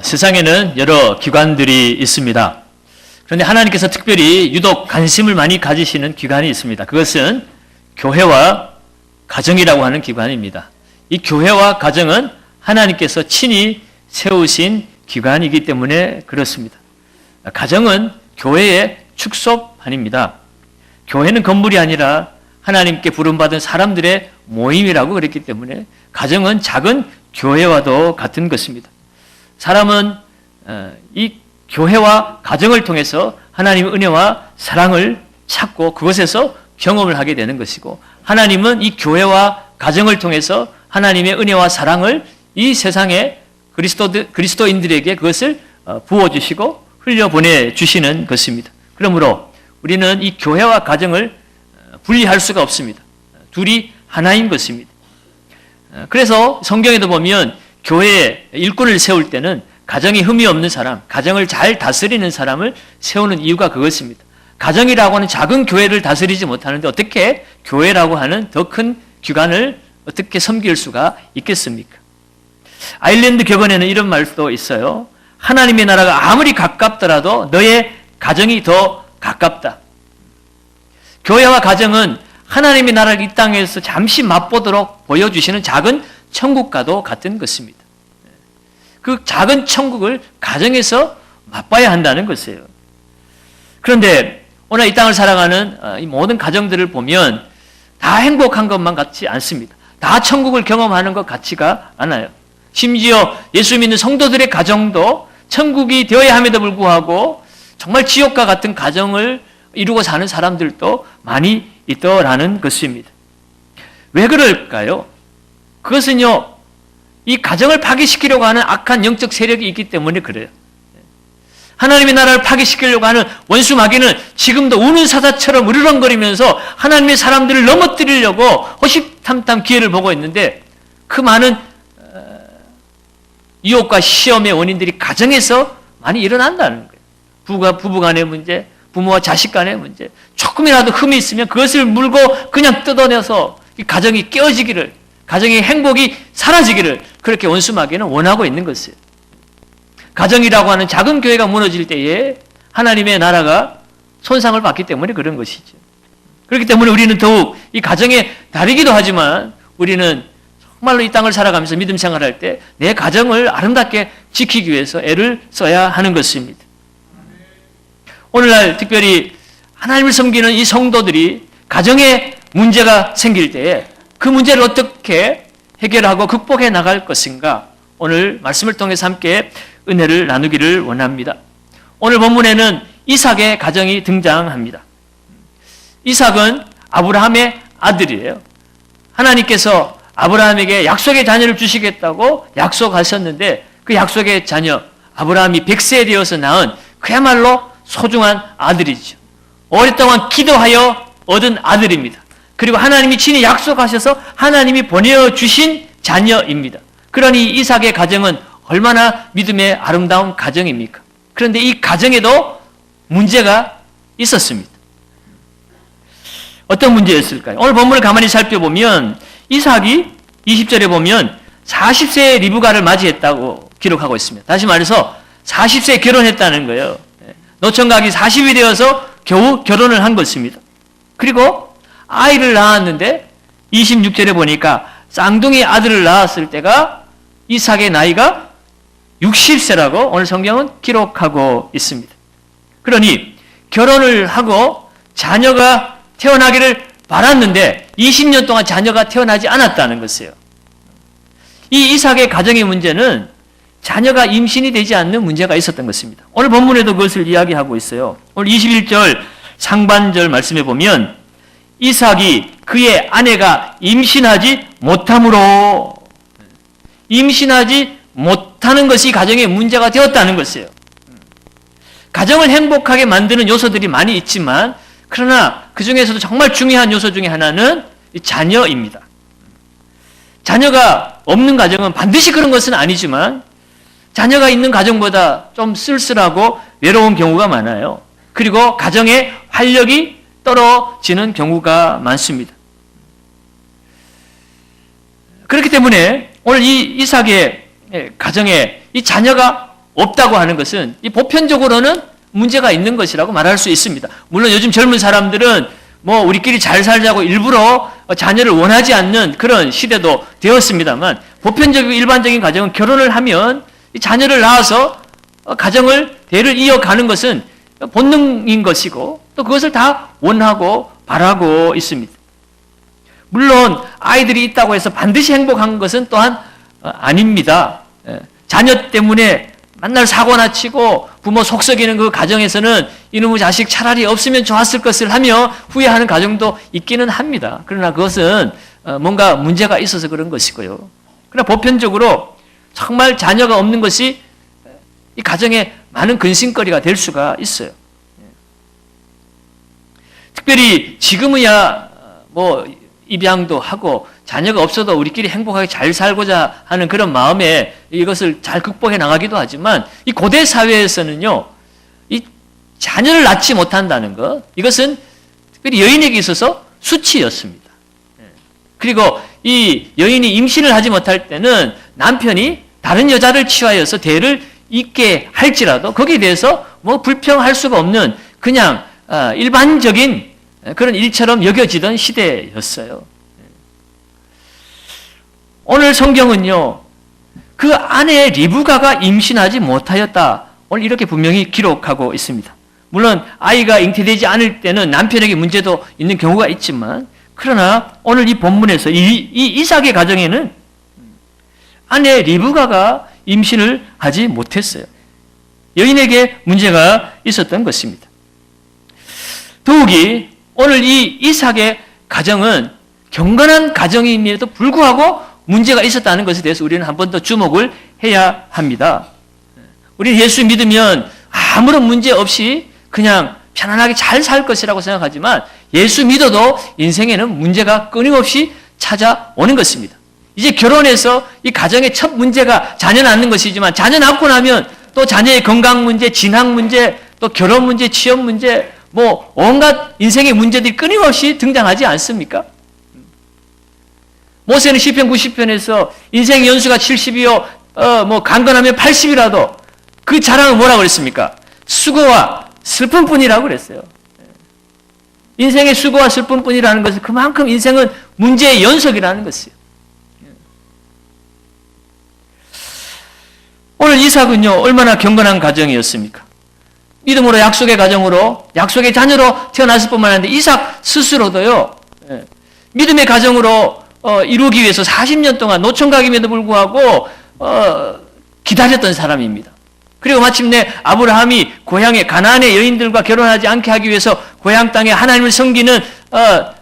세상에는 여러 기관들이 있습니다. 그런데 하나님께서 특별히 유독 관심을 많이 가지시는 기관이 있습니다. 그것은 교회와 가정이라고 하는 기관입니다. 이 교회와 가정은 하나님께서 친히 세우신 기관이기 때문에 그렇습니다. 가정은 교회의 축소판입니다. 교회는 건물이 아니라 하나님께 부름받은 사람들의 모임이라고 그랬기 때문에 가정은 작은 교회와도 같은 것입니다. 사람은 이 교회와 가정을 통해서 하나님의 은혜와 사랑을 찾고 그것에서 경험을 하게 되는 것이고, 하나님은 이 교회와 가정을 통해서 하나님의 은혜와 사랑을 이 세상의 그리스도인들에게 그것을 부어주시고 흘려보내주시는 것입니다. 그러므로 우리는 이 교회와 가정을 분리할 수가 없습니다. 둘이 하나인 것입니다. 그래서 성경에도 보면 교회에 일꾼을 세울 때는 가정에 흠이 없는 사람, 가정을 잘 다스리는 사람을 세우는 이유가 그것입니다. 가정이라고 하는 작은 교회를 다스리지 못하는데 어떻게 교회라고 하는 더 큰 기관을 어떻게 섬길 수가 있겠습니까? 아일랜드 격언에는 이런 말도 있어요. 하나님의 나라가 아무리 가깝더라도 너의 가정이 더 가깝다. 교회와 가정은 하나님의 나라를 이 땅에서 잠시 맛보도록 보여주시는 작은 천국과도 같은 것입니다. 그 작은 천국을 가정에서 맛봐야 한다는 것이에요. 그런데 오늘 이 땅을 살아가는 이 모든 가정들을 보면 다 행복한 것만 같지 않습니다. 다 천국을 경험하는 것 같지가 않아요. 심지어 예수 믿는 성도들의 가정도 천국이 되어야 함에도 불구하고 정말 지옥과 같은 가정을 이루고 사는 사람들도 많이 있더라는 것입니다. 왜 그럴까요? 그것은요, 이 가정을 파괴시키려고 하는 악한 영적 세력이 있기 때문에 그래요. 하나님의 나라를 파괴시키려고 하는 원수 마귀는 지금도 우는 사자처럼 으르렁거리면서 하나님의 사람들을 넘어뜨리려고 호시탐탐 기회를 보고 있는데, 그 많은 유혹과 시험의 원인들이 가정에서 많이 일어난다는 거예요. 부부 간의 문제, 부모와 자식 간의 문제, 조금이라도 흠이 있으면 그것을 물고 그냥 뜯어내서 이 가정이 깨어지기를, 가정의 행복이 사라지기를 그렇게 원수 마귀는 원하고 있는 것이에요. 가정이라고 하는 작은 교회가 무너질 때에 하나님의 나라가 손상을 받기 때문에 그런 것이죠. 그렇기 때문에 우리는 더욱 이 가정에 다르기도 하지만 우리는 정말로 이 땅을 살아가면서 믿음 생활할 때 내 가정을 아름답게 지키기 위해서 애를 써야 하는 것입니다. 오늘날 특별히 하나님을 섬기는 이 성도들이 가정에 문제가 생길 때에 그 문제를 어떻게 해결하고 극복해 나갈 것인가, 오늘 말씀을 통해서 함께 은혜를 나누기를 원합니다. 오늘 본문에는 이삭의 가정이 등장합니다. 이삭은 아브라함의 아들이에요. 하나님께서 아브라함에게 약속의 자녀를 주시겠다고 약속하셨는데 그 약속의 자녀 아브라함이 100세 되어서 낳은 그야말로 소중한 아들이죠. 오랫동안 기도하여 얻은 아들입니다. 그리고 하나님이 친히 약속하셔서 하나님이 보내주신 자녀입니다. 그러니 이삭의 가정은 얼마나 믿음의 아름다운 가정입니까? 그런데 이 가정에도 문제가 있었습니다. 어떤 문제였을까요? 오늘 본문을 가만히 살펴보면 이삭이 20절에 보면 40세의 리브가를 맞이했다고 기록하고 있습니다. 다시 말해서 40세에 결혼했다는 거예요. 노총각이 40이 되어서 겨우 결혼을 한 것입니다. 그리고 아이를 낳았는데 26절에 보니까 쌍둥이 아들을 낳았을 때가 이삭의 나이가 60세라고 오늘 성경은 기록하고 있습니다. 그러니 결혼을 하고 자녀가 태어나기를 바랐는데 20년 동안 자녀가 태어나지 않았다는 것이에요. 이 이삭의 가정의 문제는 자녀가 임신이 되지 않는 문제가 있었던 것입니다. 오늘 본문에도 그것을 이야기하고 있어요. 오늘 21절 상반절 말씀에 보면 이삭이 그의 아내가 임신하지 못함으로, 임신하지 못하는 것이 가정의 문제가 되었다는 것이에요. 가정을 행복하게 만드는 요소들이 많이 있지만 그러나 그 중에서도 정말 중요한 요소 중에 하나는 자녀입니다. 자녀가 없는 가정은 반드시 그런 것은 아니지만 자녀가 있는 가정보다 좀 쓸쓸하고 외로운 경우가 많아요. 그리고 가정의 활력이 떨어지는 경우가 많습니다. 그렇기 때문에 오늘 이 이삭의 가정에 이 자녀가 없다고 하는 것은 이 보편적으로는 문제가 있는 것이라고 말할 수 있습니다. 물론 요즘 젊은 사람들은 뭐 우리끼리 잘 살자고 일부러 자녀를 원하지 않는 그런 시대도 되었습니다만, 보편적이고 일반적인 가정은 결혼을 하면 이 자녀를 낳아서 가정을 대를 이어가는 것은 본능인 것이고, 또 그것을 다 원하고 바라고 있습니다. 물론 아이들이 있다고 해서 반드시 행복한 것은 또한 아닙니다. 자녀 때문에 맨날 사고나 치고 부모 속썩이는 그 가정에서는 이놈의 자식 차라리 없으면 좋았을 것을 하며 후회하는 가정도 있기는 합니다. 그러나 그것은 뭔가 문제가 있어서 그런 것이고요. 그러나 보편적으로 정말 자녀가 없는 것이 이 가정에 많은 근심거리가 될 수가 있어요. 특별히 지금이야 뭐 입양도 하고 자녀가 없어도 우리끼리 행복하게 잘 살고자 하는 그런 마음에 이것을 잘 극복해 나가기도 하지만, 이 고대 사회에서는요, 이 자녀를 낳지 못한다는 것, 이것은 특별히 여인에게 있어서 수치였습니다. 그리고 이 여인이 임신을 하지 못할 때는 남편이 다른 여자를 취하여서 대를 잇게 할지라도 거기에 대해서 뭐 불평할 수가 없는 그냥 일반적인 그런 일처럼 여겨지던 시대였어요. 오늘 성경은요, 그 아내 리브가가 임신하지 못하였다, 오늘 이렇게 분명히 기록하고 있습니다. 물론 아이가 잉태되지 않을 때는 남편에게 문제도 있는 경우가 있지만, 그러나 오늘 이 본문에서 이 이삭의 가정에는 아내 리브가가 임신을 하지 못했어요. 여인에게 문제가 있었던 것입니다. 더욱이 오늘 이 이삭의 가정은 경건한 가정임에도 불구하고 문제가 있었다는 것에 대해서 우리는 한 번 더 주목을 해야 합니다. 우리는 예수 믿으면 아무런 문제 없이 그냥 편안하게 잘 살 것이라고 생각하지만, 예수 믿어도 인생에는 문제가 끊임없이 찾아오는 것입니다. 이제 결혼해서 이 가정의 첫 문제가 자녀 낳는 것이지만, 자녀 낳고 나면 또 자녀의 건강 문제, 진학 문제, 또 결혼 문제, 취업 문제, 뭐 온갖 인생의 문제들이 끊임없이 등장하지 않습니까? 모세는 시편 90편에서 인생의 연수가 70이요, 뭐 강건하면 80이라도 그 자랑은 뭐라고 그랬습니까? 수고와 슬픔뿐이라고 그랬어요. 인생의 수고와 슬픔뿐이라는 것은 그만큼 인생은 문제의 연속이라는 것이에요. 오늘 이삭은요, 얼마나 경건한 가정이었습니까? 믿음으로 약속의 가정으로, 약속의 자녀로 태어났을 뿐만 아니라 이삭 스스로도요, 믿음의 가정으로 이루기 위해서 40년 동안 노총각임에도 불구하고 기다렸던 사람입니다. 그리고 마침내 아브라함이 고향의 가나안의 여인들과 결혼하지 않게 하기 위해서 고향 땅에 하나님을 섬기는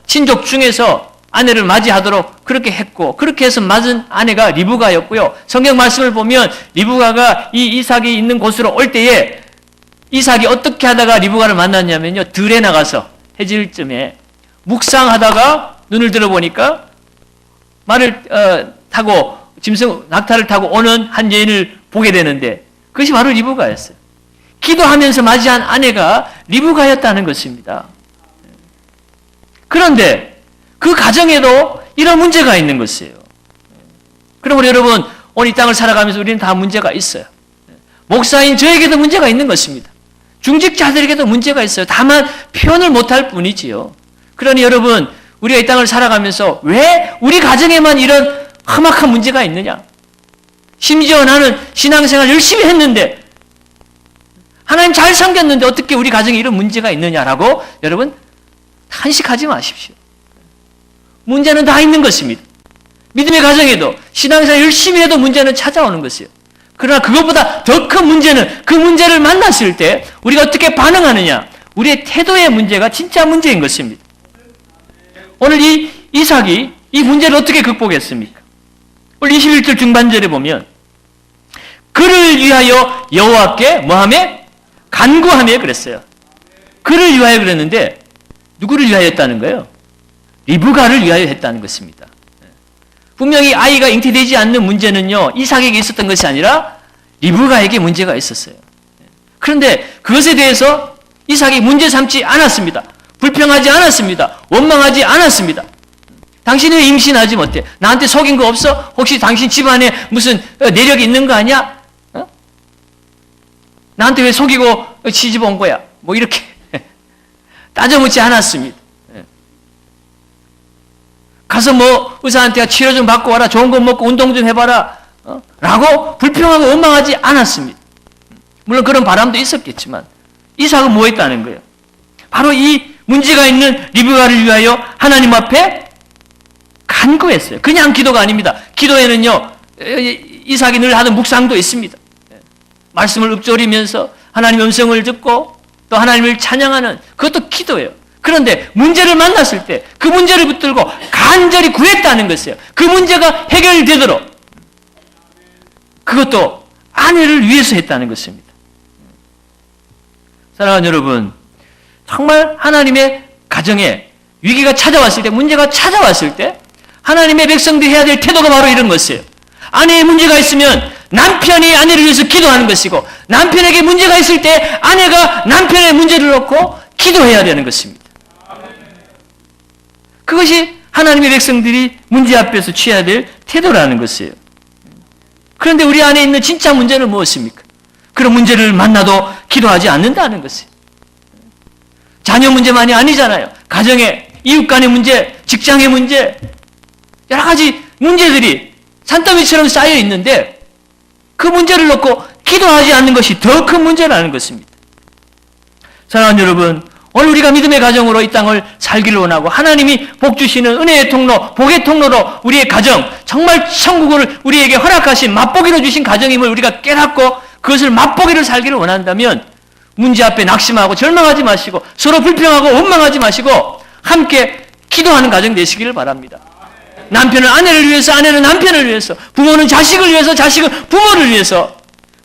친족 중에서 아내를 맞이하도록 그렇게 했고, 그렇게 해서 맞은 아내가 리브가였고요. 성경 말씀을 보면 리브가가 이 이삭이 있는 곳으로 올 때에 이삭이 어떻게 하다가 리브가를 만났냐면요, 들에 나가서 해질쯤에 묵상하다가 눈을 들어보니까 말을 타고 짐승 낙타를 타고 오는 한 여인을 보게 되는데, 그것이 바로 리브가였어요. 기도하면서 맞이한 아내가 리브가였다는 것입니다. 그런데 그 가정에도 이런 문제가 있는 것이에요. 그러므로 여러분, 오늘 이 땅을 살아가면서 우리는 다 문제가 있어요. 목사인 저에게도 문제가 있는 것입니다. 중직자들에게도 문제가 있어요. 다만 표현을 못할 뿐이지요. 그러니 여러분, 우리가 이 땅을 살아가면서 왜 우리 가정에만 이런 험악한 문제가 있느냐? 심지어 나는 신앙생활 열심히 했는데, 하나님 잘 섬겼는데 어떻게 우리 가정에 이런 문제가 있느냐라고 여러분 탄식하지 마십시오. 문제는 다 있는 것입니다. 믿음의 가정에도 신앙생활 열심히 해도 문제는 찾아오는 것이에요. 그러나 그것보다 더 큰 문제는 그 문제를 만났을 때 우리가 어떻게 반응하느냐, 우리의 태도의 문제가 진짜 문제인 것입니다. 오늘 이 이삭이 이 문제를 어떻게 극복했습니까? 오늘 21절 중반절에 보면 그를 위하여 여호와께 뭐하며? 간구하며 그랬어요. 그를 위하여 그랬는데 누구를 위하여 했다는 거예요? 리브가를 위하여 했다는 것입니다. 분명히 아이가 잉태되지 않는 문제는요, 이삭에게 있었던 것이 아니라 리브가에게 문제가 있었어요. 그런데 그것에 대해서 이삭이 문제 삼지 않았습니다. 불평하지 않았습니다. 원망하지 않았습니다. 당신이 왜 임신하지 못해? 나한테 속인 거 없어? 혹시 당신 집안에 무슨 내력이 있는 거 아니야? 나한테 왜 속이고 시집 온 거야? 뭐 이렇게 따져묻지 않았습니다. 가서 뭐 의사한테 치료 좀 받고 와라, 좋은 거 먹고 운동 좀 해봐라 라고 불평하고 원망하지 않았습니다. 물론 그런 바람도 있었겠지만 이삭은 뭐 했다는 거예요? 바로 이 문제가 있는 리브가를 위하여 하나님 앞에 간구했어요. 그냥 기도가 아닙니다. 기도에는요, 이삭이 늘 하던 묵상도 있습니다. 말씀을 읊조리면서 하나님 음성을 듣고 또 하나님을 찬양하는 그것도 기도예요. 그런데 문제를 만났을 때 그 문제를 붙들고 간절히 구했다는 것이에요. 그 문제가 해결되도록 그것도 아내를 위해서 했다는 것입니다. 사랑하는 여러분, 정말 하나님의 가정에 위기가 찾아왔을 때, 문제가 찾아왔을 때 하나님의 백성들이 해야 될 태도가 바로 이런 것이에요. 아내의 문제가 있으면 남편이 아내를 위해서 기도하는 것이고, 남편에게 문제가 있을 때 아내가 남편의 문제를 놓고 기도해야 되는 것입니다. 그것이 하나님의 백성들이 문제 앞에서 취해야 될 태도라는 것이에요. 그런데 우리 안에 있는 진짜 문제는 무엇입니까? 그런 문제를 만나도 기도하지 않는다는 것이에요. 자녀 문제만이 아니잖아요. 가정의, 이웃 간의 문제, 직장의 문제, 여러 가지 문제들이 산더미처럼 쌓여 있는데 그 문제를 놓고 기도하지 않는 것이 더 큰 문제라는 것입니다. 사랑하는 여러분, 오늘 우리가 믿음의 가정으로 이 땅을 살기를 원하고 하나님이 복 주시는 은혜의 통로, 복의 통로로 우리의 가정, 정말 천국을 우리에게 허락하신 맛보기로 주신 가정임을 우리가 깨닫고 그것을 맛보기를 살기를 원한다면 문제 앞에 낙심하고 절망하지 마시고 서로 불평하고 원망하지 마시고 함께 기도하는 가정 되시기를 바랍니다. 남편은 아내를 위해서, 아내는 남편을 위해서, 부모는 자식을 위해서, 자식은 부모를 위해서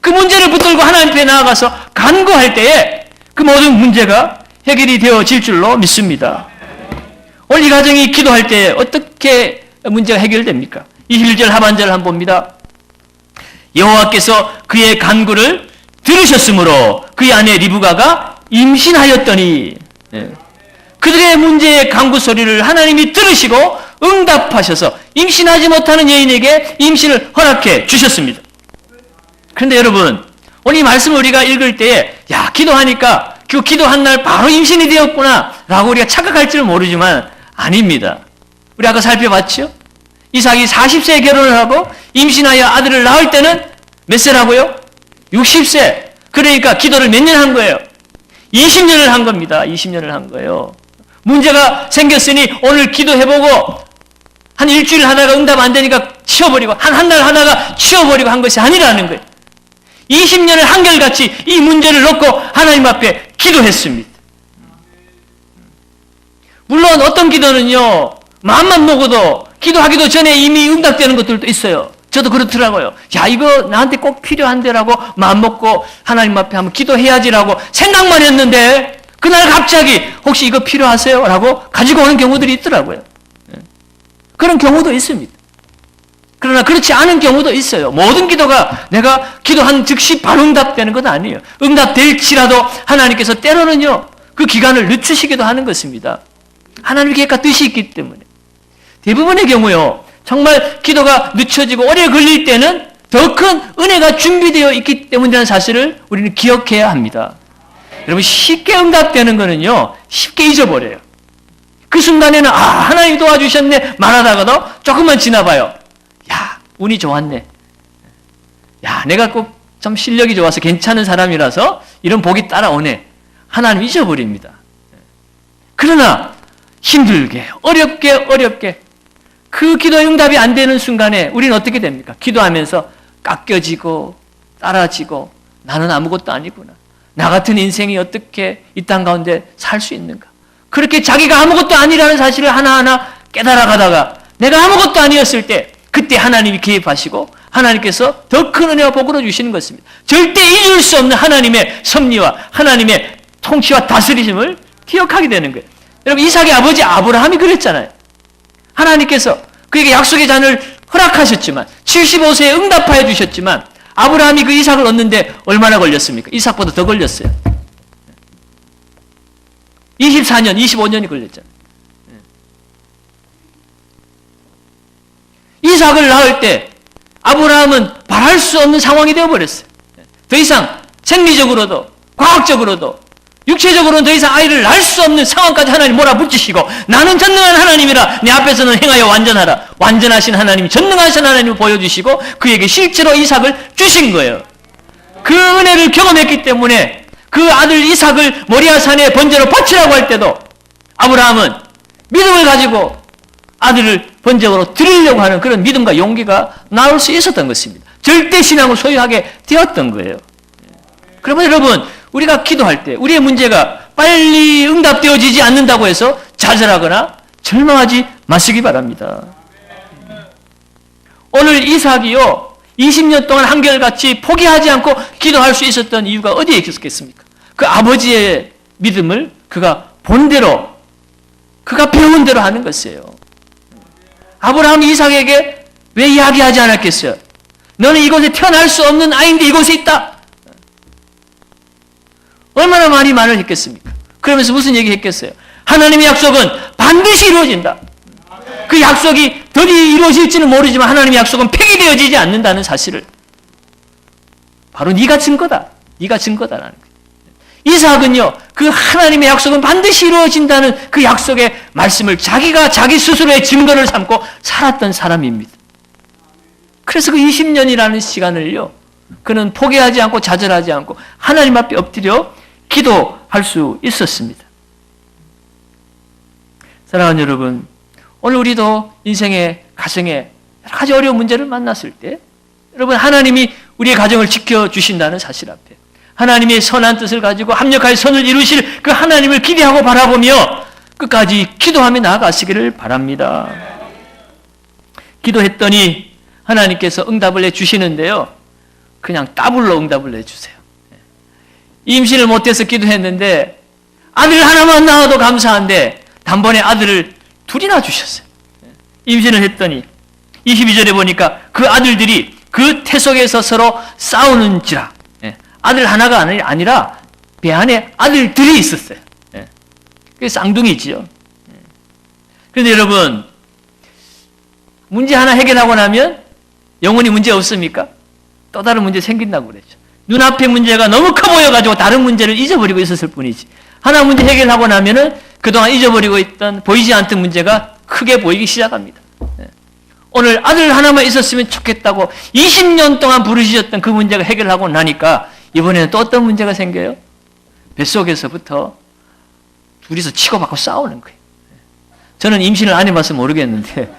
그 문제를 붙들고 하나님 앞에 나아가서 간구할 때에 그 모든 문제가 해결이 되어질 줄로 믿습니다. 오늘 이 가정이 기도할 때 어떻게 문제가 해결됩니까? 21절 하반절을 한번 봅니다. 여호와께서 그의 간구를 들으셨으므로 그의 아내 리브가가 임신하였더니, 그들의 문제의 간구 소리를 하나님이 들으시고 응답하셔서 임신하지 못하는 여인에게 임신을 허락해 주셨습니다. 그런데 여러분, 오늘 이 말씀을 우리가 읽을 때에 야, 기도하니까 그 기도한 날 바로 임신이 되었구나 라고 우리가 착각할지는 모르지만 아닙니다. 우리 아까 살펴봤죠? 이삭이 40세에 결혼을 하고 임신하여 아들을 낳을 때는 몇 세라고요? 60세. 그러니까 기도를 몇 년 한 거예요? 20년을 한 겁니다. 20년을 한 거예요. 문제가 생겼으니 오늘 기도해보고 한 일주일 하다가 응답 안 되니까 치워버리고 한 달 하다가 치워버리고 한 것이 아니라는 거예요. 20년을 한결같이 이 문제를 놓고 하나님 앞에 기도했습니다. 물론 어떤 기도는요, 마음만 먹어도 기도하기도 전에 이미 응답되는 것들도 있어요. 저도 그렇더라고요. 야, 이거 나한테 꼭 필요한데라고 마음 먹고 하나님 앞에 한번 기도해야지라고 생각만 했는데 그날 갑자기 혹시 이거 필요하세요? 라고 가지고 오는 경우들이 있더라고요. 그런 경우도 있습니다. 그러나 그렇지 않은 경우도 있어요. 모든 기도가 내가 기도한 즉시 바로 응답되는 건 아니에요. 응답될지라도 하나님께서 때로는요, 그 기간을 늦추시기도 하는 것입니다. 하나님의 계획과 뜻이 있기 때문에. 대부분의 경우요, 정말 기도가 늦춰지고 오래 걸릴 때는 더 큰 은혜가 준비되어 있기 때문이라는 사실을 우리는 기억해야 합니다. 여러분, 쉽게 응답되는 거는요, 쉽게 잊어버려요. 그 순간에는 하나님이 도와주셨네 말하다가도 조금만 지나봐요. 야, 운이 좋았네. 야, 내가 꼭 좀 실력이 좋아서 괜찮은 사람이라서 이런 복이 따라오네. 하나님 잊어버립니다. 그러나 힘들게 어렵게 그 기도의 응답이 안 되는 순간에 우리는 어떻게 됩니까? 기도하면서 깎여지고 따라지고 나는 아무것도 아니구나. 나 같은 인생이 어떻게 이 땅 가운데 살 수 있는가. 그렇게 자기가 아무것도 아니라는 사실을 하나하나 깨달아가다가 내가 아무것도 아니었을 때 그때 하나님이 개입하시고 하나님께서 더 큰 은혜와 복으로 주시는 것입니다. 절대 잊을 수 없는 하나님의 섭리와 하나님의 통치와 다스리심을 기억하게 되는 거예요. 여러분, 이삭의 아버지 아브라함이 그랬잖아요. 하나님께서 그에게 약속의 자녀를 허락하셨지만 75세에 응답하여 주셨지만 아브라함이 그 이삭을 얻는데 얼마나 걸렸습니까? 이삭보다 더 걸렸어요. 24년, 25년이 걸렸잖아요. 이삭을 낳을 때 아브라함은 바랄 수 없는 상황이 되어버렸어요. 더 이상 생리적으로도 과학적으로도 육체적으로는 더 이상 아이를 낳을 수 없는 상황까지 하나님 몰아붙이시고 나는 전능한 하나님이라 내 앞에서는 행하여 완전하라. 완전하신 하나님이 전능하신 하나님을 보여주시고 그에게 실제로 이삭을 주신 거예요. 그 은혜를 경험했기 때문에 그 아들 이삭을 모리아 산에 번제로 바치라고 할 때도 아브라함은 믿음을 가지고 아들을 번제로 드리려고 하는 그런 믿음과 용기가 나올 수 있었던 것입니다. 절대 신앙을 소유하게 되었던 거예요. 그러면 여러분, 우리가 기도할 때 우리의 문제가 빨리 응답되어지지 않는다고 해서 좌절하거나 절망하지 마시기 바랍니다. 오늘 이삭이요 20년 동안 한결같이 포기하지 않고 기도할 수 있었던 이유가 어디에 있었겠습니까? 그 아버지의 믿음을 그가 본 대로, 그가 배운 대로 하는 것이에요. 아브라함이 이삭에게 왜 이야기하지 않았겠어요? 너는 이곳에 태어날 수 없는 아이인데 이곳에 있다. 얼마나 많이 말을 했겠습니까? 그러면서 무슨 얘기 했겠어요? 하나님의 약속은 반드시 이루어진다. 그 약속이 덜이 이루어질지는 모르지만 하나님의 약속은 폐기되어지지 않는다는 사실을 바로 네가 증거다. 네가 증거다라는 거예요. 이삭은요, 그 하나님의 약속은 반드시 이루어진다는 그 약속의 말씀을 자기가 자기 스스로의 증거를 삼고 살았던 사람입니다. 그래서 그 20년이라는 시간을요, 그는 포기하지 않고 좌절하지 않고 하나님 앞에 엎드려 기도할 수 있었습니다. 사랑하는 여러분, 오늘 우리도 인생의 가정에 여러 가지 어려운 문제를 만났을 때 여러분, 하나님이 우리의 가정을 지켜주신다는 사실 앞에 하나님의 선한 뜻을 가지고 합력하여 선을 이루실 그 하나님을 기대하고 바라보며 끝까지 기도하며 나아가시기를 바랍니다. 기도했더니 하나님께서 응답을 해주시는데요, 그냥 더블로 응답을 해주세요. 임신을 못해서 기도했는데 아들 하나만 낳아도 감사한데 단번에 아들을 둘이나 주셨어요. 임신을 했더니 22절에 보니까 그 아들들이 그 태 속에서 서로 싸우는지라. 아들 하나가 아니라 배 안에 아들들이 있었어요. 그게 쌍둥이지요. 그런데 여러분, 문제 하나 해결하고 나면 영원히 문제 없습니까? 또 다른 문제 생긴다고 그랬죠. 눈앞의 문제가 너무 커 보여가지고 다른 문제를 잊어버리고 있었을 뿐이지. 하나 문제 해결하고 나면은 그동안 잊어버리고 있던 보이지 않던 문제가 크게 보이기 시작합니다. 오늘 아들 하나만 있었으면 좋겠다고 20년 동안 부르짖었던 그 문제가 해결하고 나니까 이번에는 또 어떤 문제가 생겨요? 뱃속에서부터 둘이서 치고받고 싸우는 거예요. 저는 임신을 안 해봐서 모르겠는데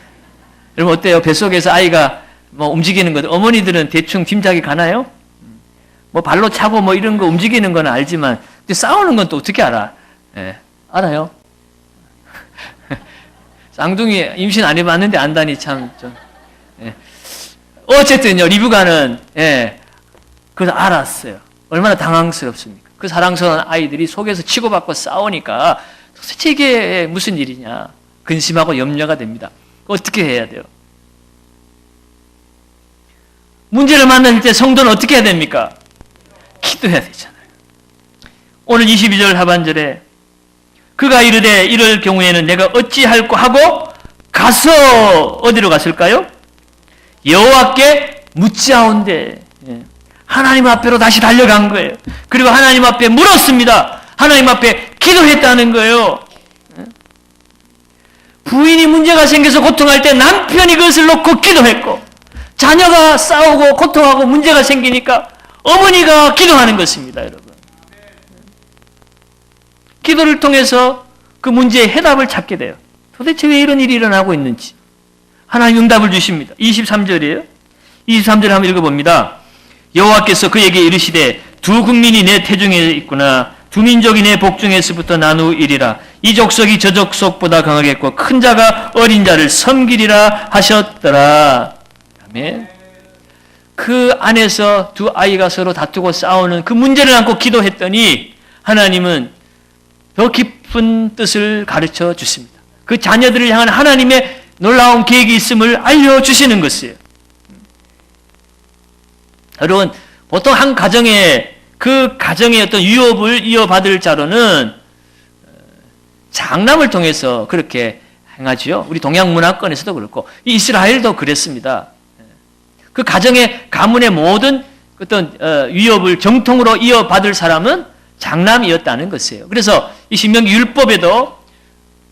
여러분 어때요? 뱃속에서 아이가 뭐 움직이는 것, 어머니들은 대충 짐작이 가나요? 뭐 발로 차고 뭐 이런 거 움직이는 건 알지만 근데 싸우는 건 또 어떻게 알아? 알아요? 쌍둥이 임신 안 해봤는데 안다니 참 좀. 어쨌든요, 리브가는 그래서 알았어요. 얼마나 당황스럽습니까? 그 사랑스러운 아이들이 속에서 치고받고 싸우니까 도대체 이게 무슨 일이냐 근심하고 염려가 됩니다. 어떻게 해야 돼요? 문제를 만날 때 성도는 어떻게 해야 됩니까? 기도해야 되잖아요. 오늘 22절 하반절에 그가 이르되 이럴 경우에는 내가 어찌할꼬 하고 가서 어디로 갔을까요? 여호와께 묻자온대. 하나님 앞에로 다시 달려간 거예요. 그리고 하나님 앞에 물었습니다. 하나님 앞에 기도했다는 거예요. 부인이 문제가 생겨서 고통할 때 남편이 그것을 놓고 기도했고, 자녀가 싸우고 고통하고 문제가 생기니까 어머니가 기도하는 것입니다, 여러분. 기도를 통해서 그 문제의 해답을 찾게 돼요. 도대체 왜 이런 일이 일어나고 있는지. 하나님 응답을 주십니다. 23절이에요. 23절 한번 읽어봅니다. 여호와께서 그에게 이르시되 두 국민이 내 태중에 있구나. 두 민족이 내 복중에서부터 나누이리라. 이 족속이 저 족속보다 강하겠고 큰 자가 어린 자를 섬기리라 하셨더라. 아멘. 그 안에서 두 아이가 서로 다투고 싸우는 그 문제를 안고 기도했더니 하나님은 더 깊은 뜻을 가르쳐 주십니다. 그 자녀들을 향한 하나님의 놀라운 계획이 있음을 알려주시는 것이에요. 여러분, 보통 한 가정에 그 가정의 어떤 유업을 이어받을 자로는 장남을 통해서 그렇게 행하지요. 우리 동양 문화권에서도 그렇고 이스라엘도 그랬습니다. 그 가정의 가문의 모든 어떤 위협을 정통으로 이어받을 사람은 장남이었다는 것이에요. 그래서 이 신명기 율법에도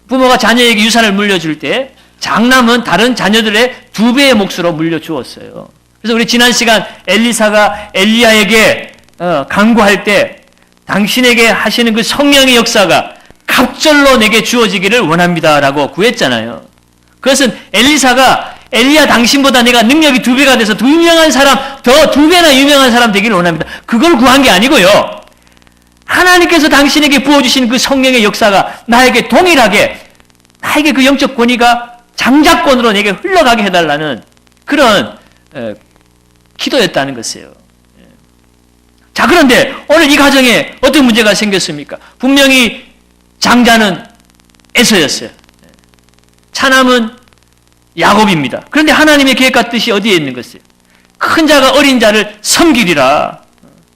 부모가 자녀에게 유산을 물려줄 때 장남은 다른 자녀들의 2배의 몫으로 물려주었어요. 그래서 우리 지난 시간 엘리사가 엘리야에게 간구할 때 당신에게 하시는 그 성령의 역사가 갑절로 내게 주어지기를 원합니다라고 구했잖아요. 그것은 엘리사가 엘리야 당신보다 내가 능력이 2배가 돼서 더 유명한 사람, 더 2배나 유명한 사람 되기를 원합니다. 그걸 구한 게 아니고요. 하나님께서 당신에게 부어주신 그 성령의 역사가 나에게 동일하게, 나에게 그 영적 권위가 장자권으로 내게 흘러가게 해달라는 그런 기도였다는 것이에요. 자, 그런데 오늘 이 가정에 어떤 문제가 생겼습니까? 분명히 장자는 에서였어요. 차남은 야곱입니다. 그런데 하나님의 계획과 뜻이 어디에 있는 것이에요? 큰 자가 어린 자를 섬기리라.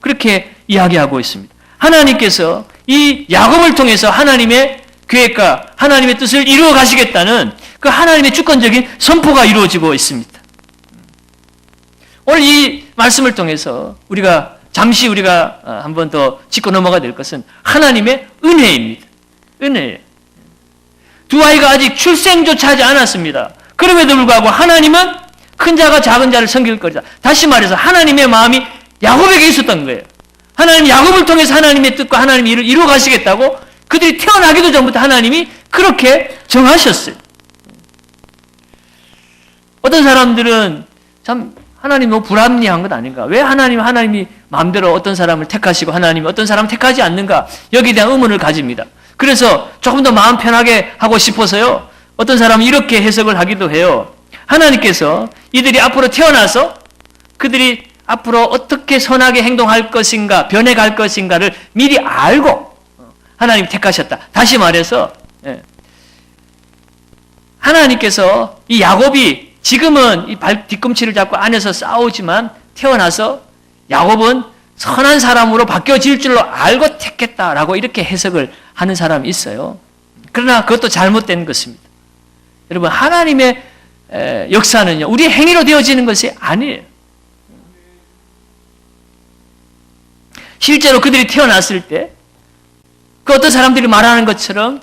그렇게 이야기하고 있습니다. 하나님께서 이 야곱을 통해서 하나님의 계획과 하나님의 뜻을 이루어 가시겠다는 그 하나님의 주권적인 선포가 이루어지고 있습니다. 오늘 이 말씀을 통해서 잠시 우리가 한 번 더 짚고 넘어가야 될 것은 하나님의 은혜입니다. 은혜. 두 아이가 아직 출생조차 하지 않았습니다. 그럼에도 불구하고 하나님은 큰 자가 작은 자를 섬길 거리다. 다시 말해서 하나님의 마음이 야곱에게 있었던 거예요. 하나님 야곱을 통해서 하나님의 뜻과 하나님의 일을 이루어 가시겠다고 그들이 태어나기도 전부터 하나님이 그렇게 정하셨어요. 어떤 사람들은 참 하나님 너무 불합리한 것 아닌가? 왜 하나님이 마음대로 어떤 사람을 택하시고 하나님이 어떤 사람을 택하지 않는가? 여기에 대한 의문을 가집니다. 그래서 조금 더 마음 편하게 하고 싶어서요. 어떤 사람은 이렇게 해석을 하기도 해요. 하나님께서 이들이 앞으로 태어나서 그들이 앞으로 어떻게 선하게 행동할 것인가, 변해갈 것인가를 미리 알고 하나님이 택하셨다. 다시 말해서 하나님께서 이 야곱이 지금은 이 뒤꿈치를 잡고 안에서 싸우지만 태어나서 야곱은 선한 사람으로 바뀌어질 줄로 알고 택했다라고 이렇게 해석을 하는 사람이 있어요. 그러나 그것도 잘못된 것입니다. 여러분, 하나님의 역사는요, 우리의 행위로 되어지는 것이 아니에요. 실제로 그들이 태어났을 때 그 어떤 사람들이 말하는 것처럼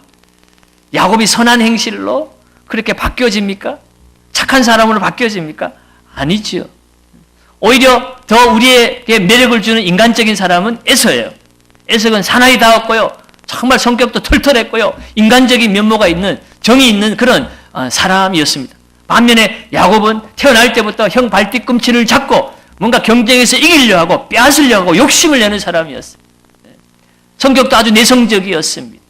야곱이 선한 행실로 그렇게 바뀌어집니까? 착한 사람으로 바뀌어집니까? 아니지요. 오히려 더 우리에게 매력을 주는 인간적인 사람은 에서예요. 에서는 사나이 다웠고요. 정말 성격도 털털했고요. 인간적인 면모가 있는, 정이 있는 그런 사람이었습니다. 반면에 야곱은 태어날 때부터 형 발뒤꿈치를 잡고 뭔가 경쟁에서 이기려 하고 빼앗으려 하고 욕심을 내는 사람이었어요. 성격도 아주 내성적이었습니다.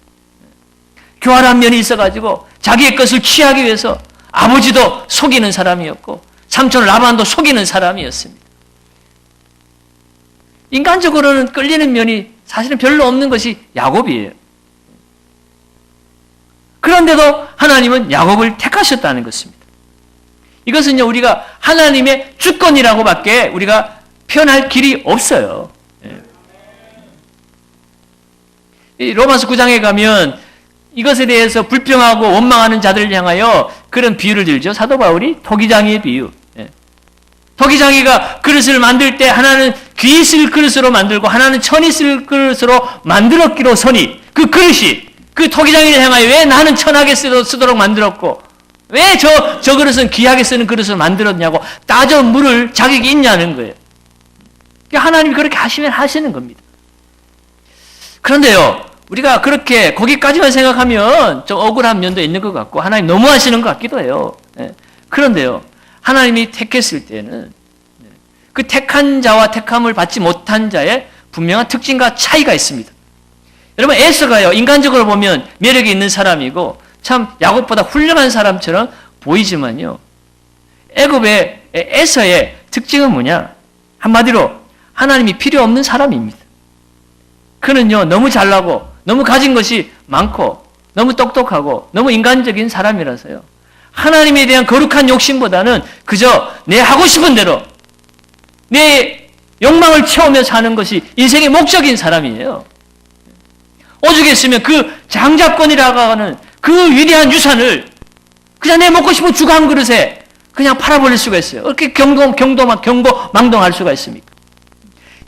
교활한 면이 있어가지고 자기의 것을 취하기 위해서 아버지도 속이는 사람이었고 삼촌 라반도 속이는 사람이었습니다. 인간적으로는 끌리는 면이 사실은 별로 없는 것이 야곱이에요. 그런데도 하나님은 야곱을 택하셨다는 것입니다. 이것은요, 우리가 하나님의 주권이라고밖에 우리가 표현할 길이 없어요. 이 로마서 9장에 가면 이것에 대해서 불평하고 원망하는 자들을 향하여 그런 비유를 들죠. 사도 바울이 토기장이의 비유. 토기장이가 그릇을 만들 때 하나는 귀 있을 그릇으로 만들고 하나는 천 있을 그릇으로 만들었기로 서니, 그 그릇이 그 토기장이를 향하여 왜 나는 천하게 쓰도록 만들었고 왜 저 그릇은 귀하게 쓰는 그릇을 만들었냐고 따져 물을 자격이 있냐는 거예요. 하나님이 그렇게 하시면 하시는 겁니다. 그런데요, 우리가 그렇게 거기까지만 생각하면 좀 억울한 면도 있는 것 같고 하나님 너무하시는 것 같기도 해요. 그런데요, 하나님이 택했을 때는 그 택한 자와 택함을 받지 못한 자의 분명한 특징과 차이가 있습니다. 여러분, 에서가요, 인간적으로 보면 매력이 있는 사람이고 참 야곱보다 훌륭한 사람처럼 보이지만요, 애굽의 에서의 특징은 뭐냐? 한마디로 하나님이 필요 없는 사람입니다. 그는요, 너무 잘나고 너무 가진 것이 많고 너무 똑똑하고 너무 인간적인 사람이라서요, 하나님에 대한 거룩한 욕심보다는 그저 내 하고 싶은 대로 내 욕망을 채우며 사는 것이 인생의 목적인 사람이에요. 오죽했으면 그 장자권이라고 하는 그 위대한 유산을 그냥 내 먹고 싶은 죽 한 그릇에 그냥 팔아버릴 수가 있어요. 어떻게 경고망동할 수가 있습니까?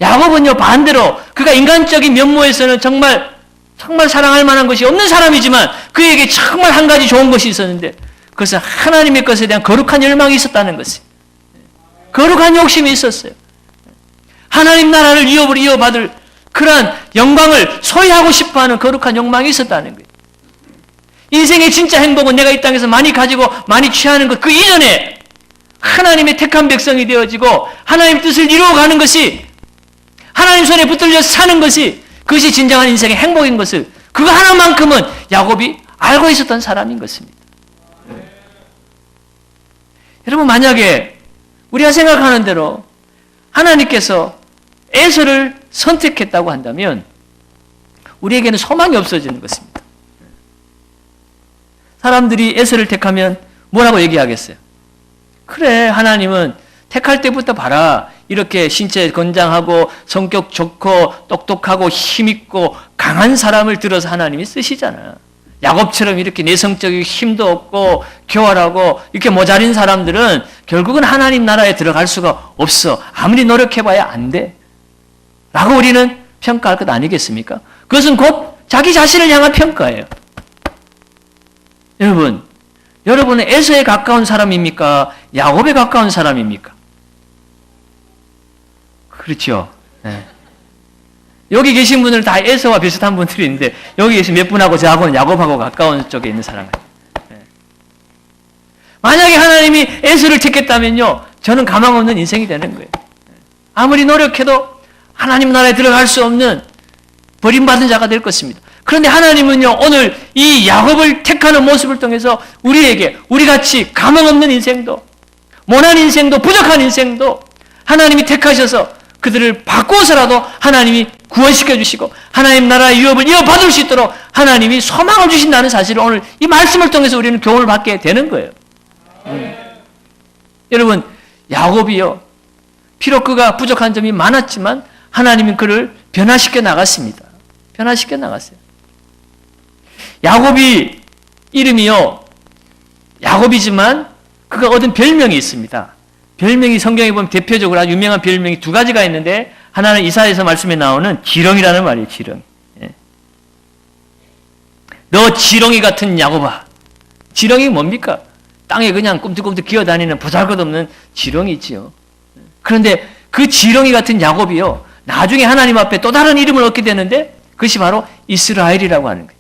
야곱은요, 반대로 그가 인간적인 면모에서는 정말 사랑할 만한 것이 없는 사람이지만 그에게 정말 한 가지 좋은 것이 있었는데 그것은 하나님의 것에 대한 거룩한 열망이 있었다는 것이에요. 거룩한 욕심이 있었어요. 하나님 나라를 이어받을 그러한 영광을 소유하고 싶어하는 거룩한 욕망이 있었다는 거예요. 인생의 진짜 행복은 내가 이 땅에서 많이 가지고 많이 취하는 것 그 이전에 하나님의 택한 백성이 되어지고 하나님 뜻을 이루어가는 것이 하나님 손에 붙들려 사는 것이 그것이 진정한 인생의 행복인 것을 그거 하나만큼은 야곱이 알고 있었던 사람인 것입니다. 여러분 만약에 우리가 생각하는 대로 하나님께서 에서를 선택했다고 한다면 우리에게는 소망이 없어지는 것입니다. 사람들이 에서를 택하면 뭐라고 얘기하겠어요? 그래, 하나님은 택할 때부터 봐라. 이렇게 신체 건장하고 성격 좋고 똑똑하고 힘있고 강한 사람을 들어서 하나님이 쓰시잖아. 야곱처럼 이렇게 내성적이고 힘도 없고 교활하고 이렇게 모자린 사람들은 결국은 하나님 나라에 들어갈 수가 없어. 아무리 노력해봐야 안 돼. 라고 우리는 평가할 것 아니겠습니까? 그것은 곧 자기 자신을 향한 평가예요. 여러분은 에서에 가까운 사람입니까? 야곱에 가까운 사람입니까? 그렇죠. 네. 여기 계신 분들은 다 에서와 비슷한 분들이 있는데 여기 계신 몇 분하고 저하고는 야곱하고 가까운 쪽에 있는 사람이에요. 네. 만약에 하나님이 에서를 택했다면요, 저는 가망 없는 인생이 되는 거예요. 아무리 노력해도 하나님 나라에 들어갈 수 없는 버림받은 자가 될 것입니다. 그런데 하나님은요, 오늘 이 야곱을 택하는 모습을 통해서 우리에게 우리같이 가망 없는 인생도 모난 인생도 부족한 인생도 하나님이 택하셔서 그들을 바꾸어서라도 하나님이 구원시켜 주시고 하나님 나라의 유업을 이어받을 수 있도록 하나님이 소망을 주신다는 사실을 오늘 이 말씀을 통해서 우리는 교훈을 받게 되는 거예요. 여러분, 야곱이요, 비록 그가 부족한 점이 많았지만 하나님은 그를 변화시켜 나갔습니다. 변화시켜 나갔어요. 야곱이 이름이요, 야곱이지만 그가 얻은 별명이 있습니다. 별명이 성경에 보면 대표적으로 아주 유명한 별명이 두 가지가 있는데 하나는 이사야서 말씀에 나오는 지렁이라는 말이에요. 지렁이. 너 지렁이 같은 야곱아. 지렁이 뭡니까? 땅에 그냥 꿈틀꿈틀 기어다니는 보잘것없는 지렁이지요. 그런데 그 지렁이 같은 야곱이요, 나중에 하나님 앞에 또 다른 이름을 얻게 되는데 그것이 바로 이스라엘이라고 하는 거예요.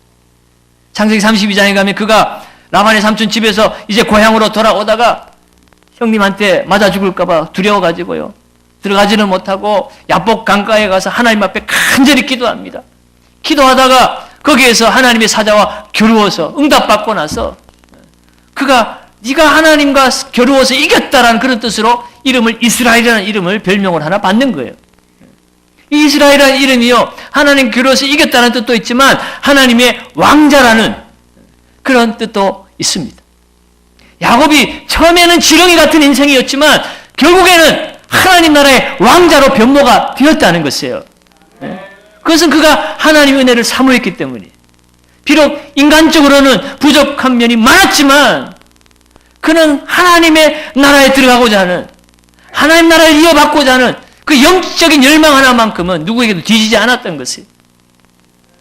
창세기 32장에 가면 그가 라반의 삼촌 집에서 이제 고향으로 돌아오다가 형님한테 맞아 죽을까봐 두려워가지고요, 들어가지는 못하고 야복 강가에 가서 하나님 앞에 간절히 기도합니다. 기도하다가 거기에서 하나님의 사자와 겨루어서 응답받고 나서 그가 네가 하나님과 겨루어서 이겼다라는 그런 뜻으로 이름을 이스라엘이라는 이름을 별명을 하나 받는 거예요. 이 이스라엘이라는 이름이요, 하나님 겨루어서 이겼다는 뜻도 있지만 하나님의 왕자라는 그런 뜻도 있습니다. 야곱이 처음에는 지렁이 같은 인생이었지만 결국에는 하나님 나라의 왕자로 변모가 되었다는 것이에요. 그것은 그가 하나님의 은혜를 사모했기 때문이에요. 비록 인간적으로는 부족한 면이 많았지만 그는 하나님의 나라에 들어가고자 하는, 하나님 나라를 이어받고자 하는 그 영적인 열망 하나만큼은 누구에게도 뒤지지 않았던 것이에요.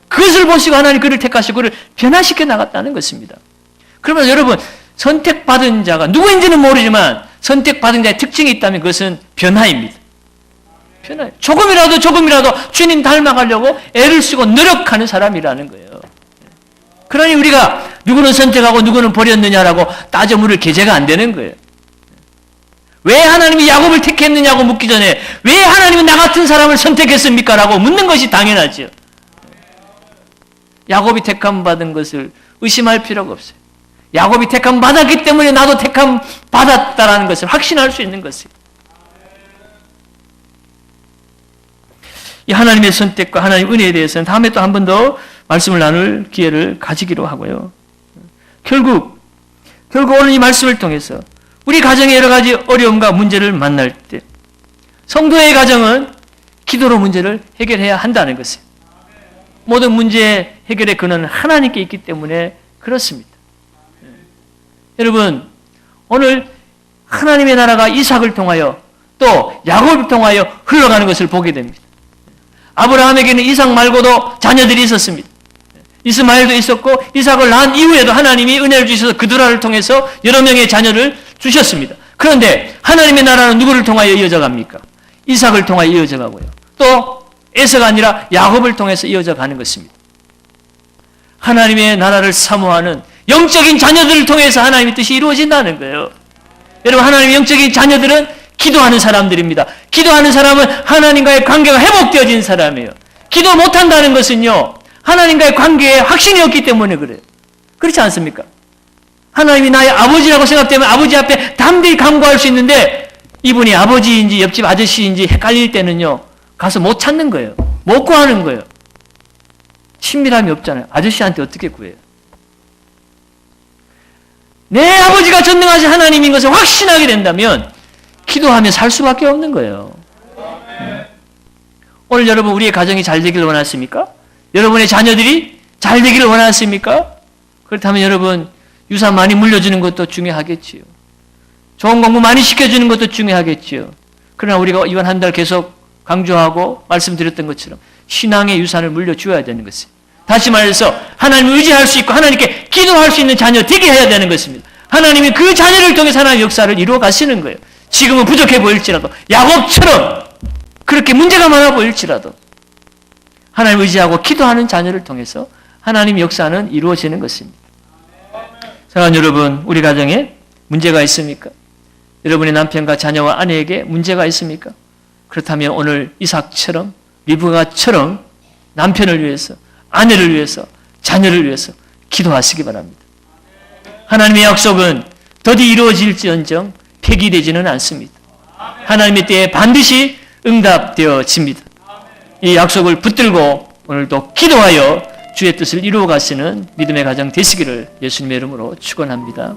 그것을 보시고 하나님 그를 택하시고 그를 변화시켜 나갔다는 것입니다. 그러면 여러분, 선택받은 자가 누구인지는 모르지만 선택받은 자의 특징이 있다면 그것은 변화입니다. 변화. 조금이라도 주님 닮아가려고 애를 쓰고 노력하는 사람이라는 거예요. 그러니 우리가 누구는 선택하고 누구는 버렸느냐라고 따져 물을 계제가 안 되는 거예요. 왜 하나님이 야곱을 택했느냐고 묻기 전에 왜 하나님은 나 같은 사람을 선택했습니까? 라고 묻는 것이 당연하죠. 야곱이 택함 받은 것을 의심할 필요가 없어요. 야곱이 택함 받았기 때문에 나도 택함 받았다라는 것을 확신할 수 있는 것이에요. 이 하나님의 선택과 하나님의 은혜에 대해서는 다음에 또 한 번 더 말씀을 나눌 기회를 가지기로 하고요. 결국 오늘 이 말씀을 통해서 우리 가정의 여러 가지 어려움과 문제를 만날 때 성도의 가정은 기도로 문제를 해결해야 한다는 것이에요. 모든 문제 해결의 근원은 하나님께 있기 때문에 그렇습니다. 여러분, 오늘 하나님의 나라가 이삭을 통하여 또 야곱을 통하여 흘러가는 것을 보게 됩니다. 아브라함에게는 이삭 말고도 자녀들이 있었습니다. 이스마엘도 있었고 이삭을 낳은 이후에도 하나님이 은혜를 주셔서 그두라를 통해서 여러 명의 자녀를 주셨습니다. 그런데 하나님의 나라는 누구를 통하여 이어져 갑니까? 이삭을 통하여 이어져 가고요. 또 에서가 아니라 야곱을 통해서 이어져 가는 것입니다. 하나님의 나라를 사모하는 영적인 자녀들을 통해서 하나님의 뜻이 이루어진다는 거예요. 여러분, 하나님의 영적인 자녀들은 기도하는 사람들입니다. 기도하는 사람은 하나님과의 관계가 회복되어진 사람이에요. 기도 못한다는 것은요, 하나님과의 관계에 확신이 없기 때문에 그래요. 그렇지 않습니까? 하나님이 나의 아버지라고 생각되면 아버지 앞에 담대히 간구할 수 있는데 이분이 아버지인지 옆집 아저씨인지 헷갈릴 때는요, 가서 못 찾는 거예요. 못 구하는 거예요. 친밀함이 없잖아요. 아저씨한테 어떻게 구해요? 내 아버지가 전능하신 하나님인 것을 확신하게 된다면 기도하며 살 수밖에 없는 거예요. 오늘 여러분, 우리의 가정이 잘 되기를 원하십니까? 여러분의 자녀들이 잘 되기를 원하십니까? 그렇다면 여러분, 유산 많이 물려주는 것도 중요하겠지요. 좋은 공부 많이 시켜주는 것도 중요하겠지요. 그러나 우리가 이번 한 달 계속 강조하고 말씀드렸던 것처럼 신앙의 유산을 물려주어야 되는 것입니다. 다시 말해서 하나님을 의지할 수 있고 하나님께 기도할 수 있는 자녀 되게 해야 되는 것입니다. 하나님이 그 자녀를 통해서 하나님의 역사를 이루어 가시는 거예요. 지금은 부족해 보일지라도, 야곱처럼 그렇게 문제가 많아 보일지라도 하나님을 의지하고 기도하는 자녀를 통해서 하나님의 역사는 이루어지는 것입니다. 사랑하는 여러분, 우리 가정에 문제가 있습니까? 여러분의 남편과 자녀와 아내에게 문제가 있습니까? 그렇다면 오늘 이삭처럼, 리브가처럼 남편을 위해서, 아내를 위해서, 자녀를 위해서 기도하시기 바랍니다. 하나님의 약속은 더디 이루어질지언정 폐기되지는 않습니다. 하나님의 때에 반드시 응답되어집니다. 이 약속을 붙들고 오늘도 기도하여 주의 뜻을 이루어 가시는 믿음의 가정 되시기를 예수님의 이름으로 축원합니다.